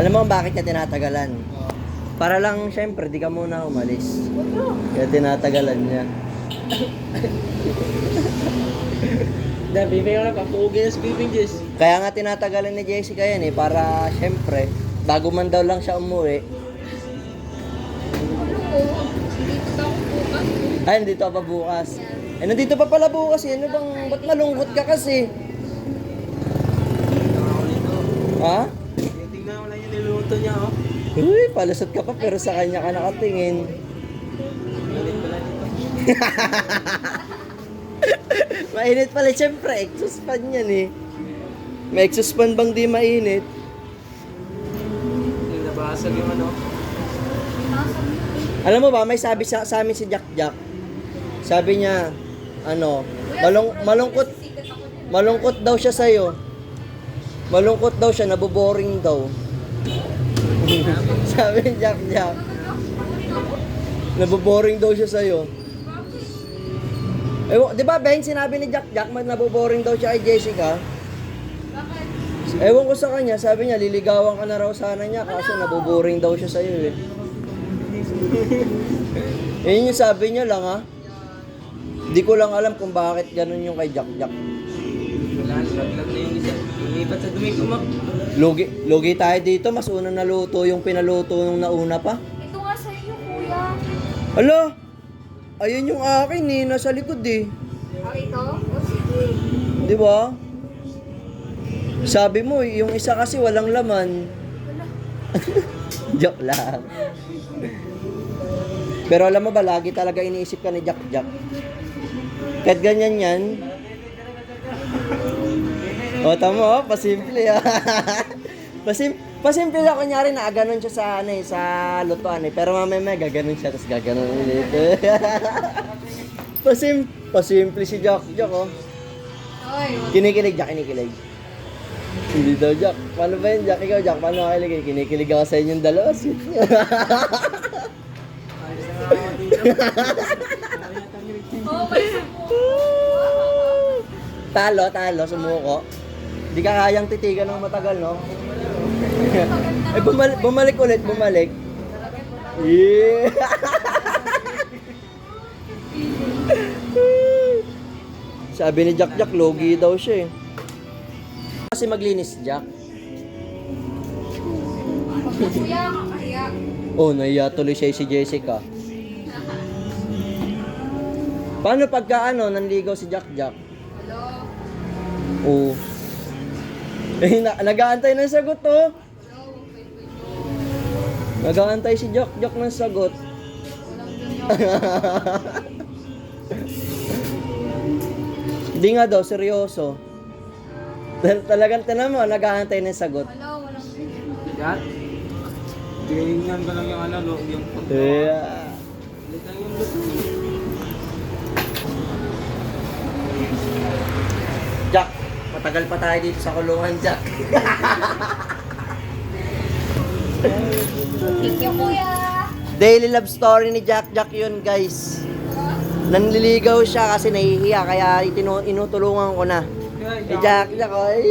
Alam mo kung bakit niya tinatagalan? Para lang, syempre, di ka muna umalis. Kaya tinatagalan niya. Bibing ko na, papuugin na si Bibing Jess. Kaya nga tinatagalan ni Jessica yan para, syempre, bago man daw lang siya umuwi. Ay, nandito pa bukas. Eh, nandito pa pala bukas. Ano bang, ba't malungkot ka kasi? Ha? Tingnan ko lang yung niluto niya, oh. Uy, palusot ka pa pero sa kanya ka nakatingin. Galit pala nito. Mainit pala, syempre, exhaust fan yan eh. May exhaust fan bang di mainit? Yung nabasag yung ano. Alam mo ba, may sabi sa amin si Jack Jack. Sabi niya, ano, malungkot daw siya sa'yo. Malungkot daw siya, naboboring daw. Sabi ni Jack Jack. Naboboring daw siya sa'yo. Di ba, Ben, sinabi ni Jack Jack, naboboring daw siya kay Jessica? Ewan ko sa kanya, sabi niya, liligawan ka na raw sana niya, kaso naboboring daw siya sa'yo eh. Yun yung sabi niya lang ha. Di ko lang alam kung bakit ganun yung kay Jack Jack. Wala, laglag na yung isa. Inipat sa dumi ko, Lugi tayo dito, mas una naluto yung pinaluto nung nauna pa. Ito nga sa iyo, kuya. Hala, ayun yung akin eh, nasa likod eh. Ito? O sige. Di ba? Sabi mo, yung isa kasi walang laman. Joke lang. Pero alam mo ba, lagi talaga iniisip ka ni Jack Jack. Kahit ganyan yan. O, tama, pasimple ah. Pasimple lang, kunyari na ganon siya sa, ano, sa lutuan eh. Pero mamaya gaganon siya, tapos gaganon ulit. Pasimple si Jack Jack oh. Oy, Kinikilig Jack, kinikilig. Hindi daw Jack. Paano ba yun Jack? Ikaw Jack, paano ka kilig? Kinikilig ako sa inyong dalawa. Sweet. okay sa po. Talo, sumuko. Hindi ka kayang titigan ng matagal, no? Ay, bumalik ulit. Yeah! Sabi ni Jack Jack, logi daw siya eh. Kasi maglinis, Jack. Kuya, kakahiya. Oh, nahiya tuloy siya si Jessica. Paano pagka nanligaw si Jack Jack? Hello? Oh. Eh, nag-aantay ng sagot oh. Hello? Nag-aantay si Jack Jack ng sagot. Walang ganyan. Hindi nga daw, seryoso. Talagang tinan mo, nag-aantay ng sagot. Hello? Walang ganyan. Jack? Tingnan ko lang yung ano, yung punto. Yeah. Ulit lang yung luto. Jack, matagal pa tayo dito sa kulungan, Jack. Thank you, kuya. Daily love story ni Jack Jack yun, guys. Nanliligaw siya kasi nahihiya, kaya inutulungan ko na. Kaya, Eh, Jack Jack, ay.